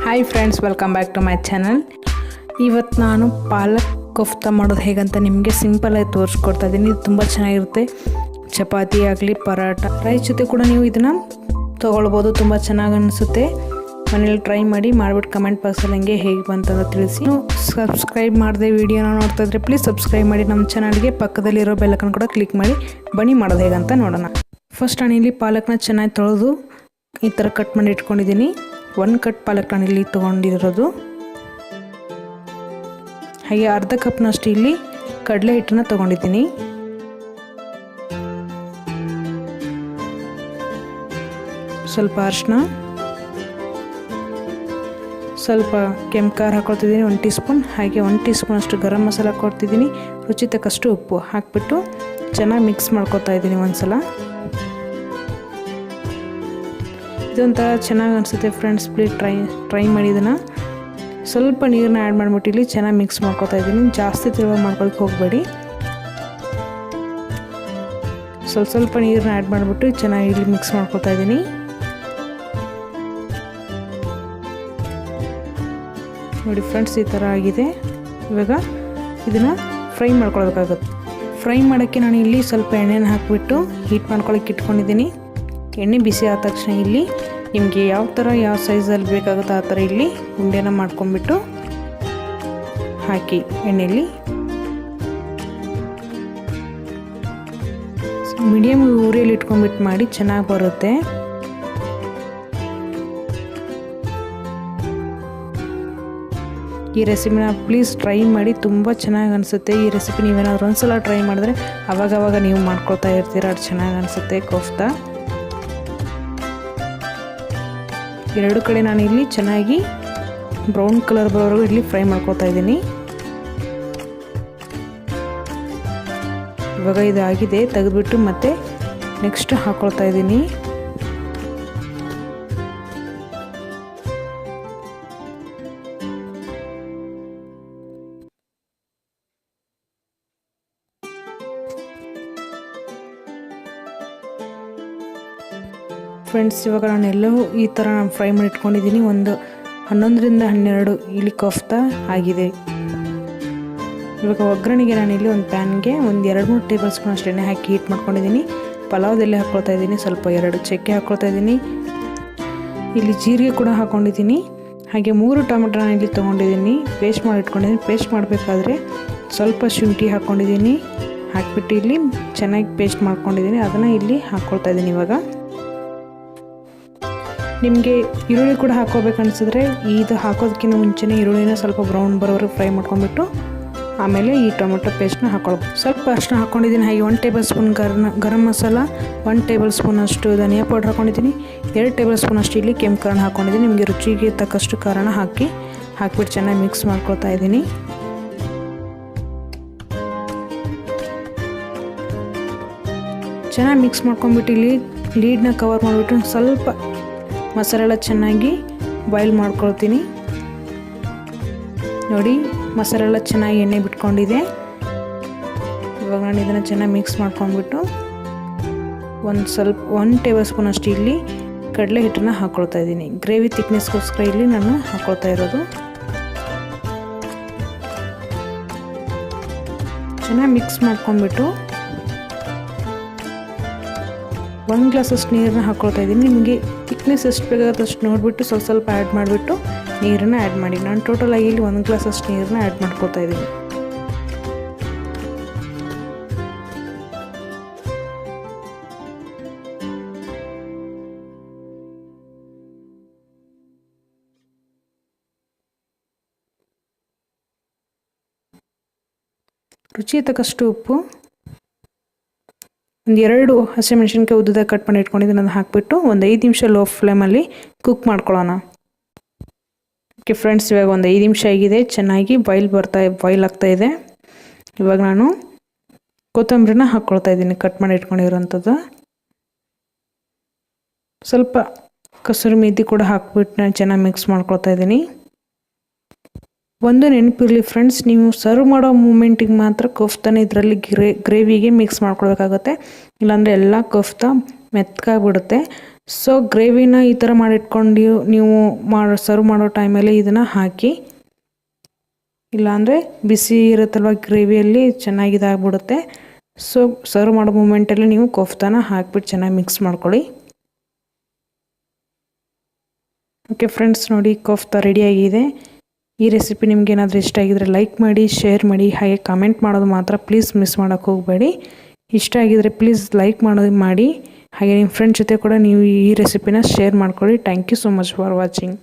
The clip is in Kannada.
Hi friends, welcome back to my channel. ಇವತ್ತು ನಾನು ಪಾಲಕ್ ಕೋಫ್ತಾ ಮಾಡೋದು ಹೇಗಂತ ನಿಮಗೆ ಸಿಂಪಲಾಗಿ ತೋರಿಸ್ಕೊಡ್ತಾ ಇದ್ದೀನಿ. ಇದು ತುಂಬ ಚೆನ್ನಾಗಿರುತ್ತೆ. ಚಪಾತಿ ಆಗಲಿ, ಪರಾಟ, ರೈಸ್ ಜೊತೆ ಕೂಡ ನೀವು ಇದನ್ನು ತೊಗೊಳ್ಬೋದು. ತುಂಬ ಚೆನ್ನಾಗಿ ಅನಿಸುತ್ತೆ. ಮನೇಲಿ ಟ್ರೈ ಮಾಡಿಬಿಟ್ಟು ಕಮೆಂಟ್ ಬಾಕ್ಸಲ್ಲಿ ಹಂಗೆ ಹೇಗೆ ಬಂತಂತ ತಿಳಿಸಿ. ನೀವು ಸಬ್ಸ್ಕ್ರೈಬ್ ಮಾಡಿದೆ ವಿಡಿಯೋನ ನೋಡ್ತಾ ಇದ್ದರೆ ಪ್ಲೀಸ್ ಸಬ್ಸ್ಕ್ರೈಬ್ ಮಾಡಿ. ನಮ್ಮ ಚಾನಲ್ಗೆ ಪಕ್ಕದಲ್ಲಿರೋ ಬೆಲ್ಲಕ್ಕನ್ನು ಕೂಡ ಕ್ಲಿಕ್ ಮಾಡಿ. ಬನ್ನಿ ಮಾಡೋದು ಹೇಗಂತ ನೋಡೋಣ. ಫಸ್ಟ್ ನಾನು ಇಲ್ಲಿ ಪಾಲಕ್ನ ಚೆನ್ನಾಗಿ ತೊಳೆದು ಈ ಥರ ಕಟ್ ಮಾಡಿ ಇಟ್ಕೊಂಡಿದ್ದೀನಿ. 1 ಕಟ್ ಪಾಲಕ್ ನಾನು ಇಲ್ಲಿ ತೊಗೊಂಡಿರೋದು. ಹಾಗೆ ಅರ್ಧ ಕಪ್ನಷ್ಟು ಇಲ್ಲಿ ಕಡಲೆ ಹಿಟ್ಟನ್ನು ತೊಗೊಂಡಿದ್ದೀನಿ. ಸ್ವಲ್ಪ ಅರಿಶಿನ, ಸ್ವಲ್ಪ ಕೆಂಪು ಖಾರ ಹಾಕೊಳ್ತಿದ್ದೀನಿ 1 ಟೀ ಸ್ಪೂನ್. ಹಾಗೆ 1 ಟೀ ಸ್ಪೂನ್ ಅಷ್ಟು ಗರಂ ಮಸಾಲ ಹಾಕ್ಕೊಡ್ತಿದ್ದೀನಿ. ರುಚಿ ತಕ್ಕಷ್ಟು ಉಪ್ಪು ಹಾಕಿಬಿಟ್ಟು ಚೆನ್ನಾಗಿ ಮಿಕ್ಸ್ ಮಾಡ್ಕೊತಾ ಇದ್ದೀನಿ ಒಂದ್ಸಲ. ಇದೊಂಥರ ಚೆನ್ನಾಗಿ ಅನಿಸುತ್ತೆ ಫ್ರೆಂಡ್ಸ್. ಪ್ಲೀಸ್ ಟ್ರೈ ಮಾಡಿ ಇದನ್ನು. ಸ್ವಲ್ಪ ನೀರನ್ನ ಆ್ಯಡ್ ಮಾಡಿಬಿಟ್ಟು ಇಲ್ಲಿ ಚೆನ್ನಾಗಿ ಮಿಕ್ಸ್ ಮಾಡ್ಕೊತಾ ಇದ್ದೀನಿ. ಜಾಸ್ತಿ ತಿರುವು ಮಾಡ್ಕೊಳಕ್ಕೆ ಹೋಗಬೇಡಿ. ಸ್ವಲ್ಪ ನೀರನ್ನ ಆ್ಯಡ್ ಮಾಡಿಬಿಟ್ಟು ಚೆನ್ನಾಗಿ ಇಲ್ಲಿ ಮಿಕ್ಸ್ ಮಾಡ್ಕೊತಾ ಇದ್ದೀನಿ. ನೋಡಿ ಫ್ರೆಂಡ್ಸ್, ಈ ಥರ ಆಗಿದೆ. ಇವಾಗ ಇದನ್ನು ಫ್ರೈ ಮಾಡ್ಕೊಳ್ಬೇಕಾಗುತ್ತೆ. ಫ್ರೈ ಮಾಡೋಕ್ಕೆ ನಾನು ಇಲ್ಲಿ ಸ್ವಲ್ಪ ಎಣ್ಣೆನ ಹಾಕಿಬಿಟ್ಟು ಹೀಟ್ ಮಾಡ್ಕೊಳಕ್ಕೆ ಇಟ್ಕೊಂಡಿದ್ದೀನಿ. ಎಣ್ಣೆ ಬಿಸಿ ಆದ ತಕ್ಷಣ ಇಲ್ಲಿ ನಿಮಗೆ ಯಾವ ಸೈಜಲ್ಲಿ ಬೇಕಾಗುತ್ತೋ ಆ ಥರ ಇಲ್ಲಿ ಉಂಡೆನ ಮಾಡ್ಕೊಂಡ್ಬಿಟ್ಟು ಹಾಕಿ ಎಣ್ಣೆಯಲ್ಲಿ. ಮೀಡಿಯಮ್ ಉರಿಯಲ್ಲಿ ಇಟ್ಕೊಂಡ್ಬಿಟ್ಟು ಮಾಡಿ, ಚೆನ್ನಾಗಿ ಬರುತ್ತೆ. ಈ ರೆಸಿಪಿನ ಪ್ಲೀಸ್ ಟ್ರೈ ಮಾಡಿ. ತುಂಬ ಚೆನ್ನಾಗಿ ಅನಿಸುತ್ತೆ ಈ ರೆಸಿಪಿ. ನೀವೇನಾದರೂ ಒಂದ್ಸಲ ಟ್ರೈ ಮಾಡಿದ್ರೆ ಅವಾಗವಾಗ ನೀವು ಮಾಡ್ಕೊಳ್ತಾ ಇರ್ತೀರ. ಅದು ಚೆನ್ನಾಗಿ ಅನಿಸುತ್ತೆ ಕೋಫ್ತಾ. ಎರಡು ಕಡೆ ನಾನು ಇಲ್ಲಿ ಚೆನ್ನಾಗಿ ಬ್ರೌನ್ ಕಲರ್ ಬರೋವರೆಗೂ ಇಲ್ಲಿ ಫ್ರೈ ಮಾಡ್ಕೊತಾ ಇದ್ದೀನಿ. ಇವಾಗ ಇದು ಆಗಿದೆ, ತೆಗೆದುಬಿಟ್ಟು ಮತ್ತೆ ನೆಕ್ಸ್ಟ್ ಹಾಕೊಳ್ತಾ ಇದ್ದೀನಿ. ಫ್ರೆಂಡ್ಸ್, ಇವಾಗ ನಾನು ಎಲ್ಲವೂ ಈ ಥರ ನಾನು ಫ್ರೈ ಮಾಡಿ ಇಟ್ಕೊಂಡಿದ್ದೀನಿ. ಒಂದು 11ರಿಂದ 12 ಇಲ್ಲಿ ಕೋಫ್ತಾ ಆಗಿದೆ. ಇವಾಗ ಒಗ್ಗರಣೆಗೆ ನಾನಿಲ್ಲಿ ಒಂದು ಪ್ಯಾನ್ಗೆ ಒಂದು 2-3 ಟೇಬಲ್ ಸ್ಪೂನ್ ಅಷ್ಟು ಎಣ್ಣೆ ಹಾಕಿ ಹೀಟ್ ಮಾಡ್ಕೊಂಡಿದ್ದೀನಿ. ಪಲಾವ್ದೆಲೆ ಹಾಕ್ಕೊಳ್ತಾ ಇದ್ದೀನಿ. ಸ್ವಲ್ಪ 2 ಚಕ್ಕೆ ಹಾಕ್ಕೊಳ್ತಾ ಇದ್ದೀನಿ. ಇಲ್ಲಿ ಜೀರಿಗೆ ಕೂಡ ಹಾಕ್ಕೊಂಡಿದ್ದೀನಿ. ಹಾಗೆ 3 ಟೊಮೆಟೊ ನಾನು ಇಲ್ಲಿ ತೊಗೊಂಡಿದ್ದೀನಿ. ಪೇಸ್ಟ್ ಮಾಡಿ ಇಟ್ಕೊಂಡಿದ್ದೀನಿ. ಪೇಸ್ಟ್ ಮಾಡಬೇಕಾದ್ರೆ ಸ್ವಲ್ಪ ಶುಂಠಿ ಹಾಕ್ಕೊಂಡಿದ್ದೀನಿ. ಹಾಕಿಬಿಟ್ಟು ಇಲ್ಲಿ ಚೆನ್ನಾಗಿ ಪೇಸ್ಟ್ ಮಾಡ್ಕೊಂಡಿದ್ದೀನಿ. ಅದನ್ನು ಇಲ್ಲಿ ಹಾಕ್ಕೊಳ್ತಾ ಇದ್ದೀನಿ. ಇವಾಗ ನಿಮಗೆ ಈರುಳ್ಳಿ ಕೂಡ ಹಾಕೋಬೇಕನ್ಸಿದ್ರೆ ಇದು ಹಾಕೋದಕ್ಕಿಂತ ಮುಂಚೆನೇ ಈರುಳ್ಳಿನ ಸ್ವಲ್ಪ ಬ್ರೌನ್ ಬರೋವರೆಗೆ ಫ್ರೈ ಮಾಡ್ಕೊಂಡ್ಬಿಟ್ಟು ಆಮೇಲೆ ಈ ಟೊಮೆಟೊ ಪೇಸ್ಟ್ನ ಹಾಕ್ಕೊಳ್ಬೇಕು. ಸ್ವಲ್ಪ ಅಷ್ಟನ್ನ ಹಾಕ್ಕೊಂಡಿದ್ದೀನಿ. ಹಾಗೆ 1 table spoon garam masala, 1 table spoon ಅಷ್ಟು ಧನಿಯಾ ಪೌಡ್ರ್ ಹಾಕ್ಕೊಂಡಿದ್ದೀನಿ. 2 ಟೇಬಲ್ ಸ್ಪೂನ್ ಅಷ್ಟು ಇಲ್ಲಿ ಕೆಂಪು ಖಾರನ ಹಾಕ್ಕೊಂಡಿದ್ದೀನಿ. ನಿಮಗೆ ರುಚಿಗೆ ತಕ್ಕಷ್ಟು ಖಾರನ ಹಾಕಿಬಿಟ್ಟು ಚೆನ್ನಾಗಿ ಮಿಕ್ಸ್ ಮಾಡ್ಕೊಳ್ತಾ ಇದ್ದೀನಿ. ಚೆನ್ನಾಗಿ ಮಿಕ್ಸ್ ಮಾಡ್ಕೊಂಡ್ಬಿಟ್ಟು ಇಲ್ಲಿ ಲೀಡ್ನ ಕವರ್ ಮಾಡಿಬಿಟ್ಟು ಸ್ವಲ್ಪ ಮಸಾಲೆ ಚೆನ್ನಾಗಿ ಬಾಯ್ಲ್ ಮಾಡ್ಕೊಳ್ತೀನಿ. ನೋಡಿ, ಮಸಾಲೆ ಚೆನ್ನಾಗಿ ಎಣ್ಣೆ ಬಿಟ್ಕೊಂಡಿದೆ. ಇವಾಗ ನಾನು ಇದನ್ನು ಚೆನ್ನಾಗಿ ಮಿಕ್ಸ್ ಮಾಡ್ಕೊಂಡ್ಬಿಟ್ಟು 1 ಟೇಬಲ್ ಸ್ಪೂನ್ ಅಷ್ಟು ಇಲ್ಲಿ ಕಡಲೆ ಹಿಟ್ಟನ್ನು ಹಾಕ್ಕೊಳ್ತಾ ಇದ್ದೀನಿ. ಗ್ರೇವಿ ಥಿಕ್ನೆಸ್ಗೋಸ್ಕರ ಇಲ್ಲಿ ನಾನು ಹಾಕ್ಕೊಳ್ತಾ ಇರೋದು. ಚೆನ್ನಾಗಿ ಮಿಕ್ಸ್ ಮಾಡ್ಕೊಂಡ್ಬಿಟ್ಟು 1 ಗ್ಲಾಸಷ್ಟು ನೀರನ್ನ ಹಾಕ್ಕೊಳ್ತಾ ಇದ್ದೀನಿ. ನಿಮಗೆ ಥಿಕ್ನೆಸ್ ಎಷ್ಟು ಬೇಕಾಗುತ್ತೆ ಅಷ್ಟು ನೋಡಿಬಿಟ್ಟು ಸ್ವಲ್ಪ ಆ್ಯಡ್ ಮಾಡಿಬಿಟ್ಟು ನೀರನ್ನು ಆ್ಯಡ್ ಮಾಡಿ. ನಾನು ಟೋಟಲ್ ಆಗಿ ಇಲ್ಲಿ 1 ಗ್ಲಾಸಷ್ಟು ನೀರನ್ನ ಆ್ಯಡ್ ಮಾಡ್ಕೊಳ್ತಾ ಇದ್ದೀನಿ. ರುಚಿಗೆ ತಕ್ಕಷ್ಟು ಉಪ್ಪು, 2 ಹಸಿಮೆಣಸಿನ್ಕಾಯಿ ಉದ್ದದಾಗ ಕಟ್ ಮಾಡಿ ಇಟ್ಕೊಂಡಿದ್ದೀನಿ. ಅದನ್ನು ಹಾಕಿಬಿಟ್ಟು ಒಂದು 5 ನಿಮಿಷ ಲೋ ಫ್ಲೇಮಲ್ಲಿ ಕುಕ್ ಮಾಡ್ಕೊಳ್ಳೋಣ. ಓಕೆ ಫ್ರೆಂಡ್ಸ್, ಇವಾಗ ಒಂದು 5 ನಿಮಿಷ ಆಗಿದೆ. ಚೆನ್ನಾಗಿ ಬಾಯ್ಲ್ ಆಗ್ತಾ ಇದೆ. ಇವಾಗ ನಾನು ಕೊತ್ತಂಬರಿನ ಹಾಕ್ಕೊಳ್ತಾ ಇದ್ದೀನಿ, ಕಟ್ ಮಾಡಿ ಇಟ್ಕೊಂಡಿರೋಂಥದ್ದು. ಸ್ವಲ್ಪ ಕಸೂರಿ ಮೇಥಿ ಕೂಡ ಹಾಕ್ಬಿಟ್ಟು ನಾನು ಚೆನ್ನಾಗಿ ಮಿಕ್ಸ್ ಮಾಡ್ಕೊಳ್ತಾ ಇದ್ದೀನಿ. ಒಂದು ನೆನಪಿರಲಿ ಫ್ರೆಂಡ್ಸ್, ನೀವು ಸರ್ವ್ ಮಾಡೋ ಮೂಮೆಂಟಿಗೆ ಮಾತ್ರ ಕೋಫ್ತಾನ ಇದರಲ್ಲಿ ಗ್ರೇವಿಗೆ ಮಿಕ್ಸ್ ಮಾಡ್ಕೊಳ್ಬೇಕಾಗುತ್ತೆ. ಇಲ್ಲಾಂದರೆ ಎಲ್ಲ ಕೋಫ್ತಾ ಮೆತ್ತಗಾಗ್ಬಿಡುತ್ತೆ. ಸೊ ಗ್ರೇವಿನ ಈ ಥರ ಮಾಡಿಟ್ಕೊಂಡು ನೀವು ಸರ್ವ್ ಮಾಡೋ ಟೈಮಲ್ಲಿ ಇದನ್ನು ಹಾಕಿ, ಇಲ್ಲಾಂದರೆ ಬಿಸಿ ಇರುತ್ತಲ್ವ ಗ್ರೇವಿಯಲ್ಲಿ ಚೆನ್ನಾಗಿ ಇದಾಗ್ಬಿಡುತ್ತೆ. ಸೊ ಸರ್ವ್ ಮಾಡೋ ಮೂಮೆಂಟಲ್ಲಿ ನೀವು ಕೋಫ್ತಾನ ಹಾಕ್ಬಿಟ್ಟು ಚೆನ್ನಾಗಿ ಮಿಕ್ಸ್ ಮಾಡ್ಕೊಳ್ಳಿ. ಓಕೆ ಫ್ರೆಂಡ್ಸ್, ನೋಡಿ ಕೋಫ್ತಾ ರೆಡಿಯಾಗಿದೆ. ಈ ರೆಸಿಪಿ ನಿಮ್ಗೆ ಏನಾದರೂ ಇಷ್ಟ ಆಗಿದರೆ ಲೈಕ್ ಮಾಡಿ, ಶೇರ್ ಮಾಡಿ, ಹಾಗೆ ಕಾಮೆಂಟ್ ಮಾಡೋದು ಮಾತ್ರ ಪ್ಲೀಸ್ ಮಿಸ್ ಮಾಡೋಕ್ಕೆ ಹೋಗಬೇಡಿ. ಇಷ್ಟ ಆಗಿದರೆ ಪ್ಲೀಸ್ ಲೈಕ್ ಮಾಡೋದು ಮಾಡಿ, ಹಾಗೆ ನಿಮ್ಮ ಫ್ರೆಂಡ್ಸ್ ಜೊತೆ ಕೂಡ ನೀವು ಈ ರೆಸಿಪಿನ ಶೇರ್ ಮಾಡ್ಕೊಳ್ಳಿ. Thank you so much for watching.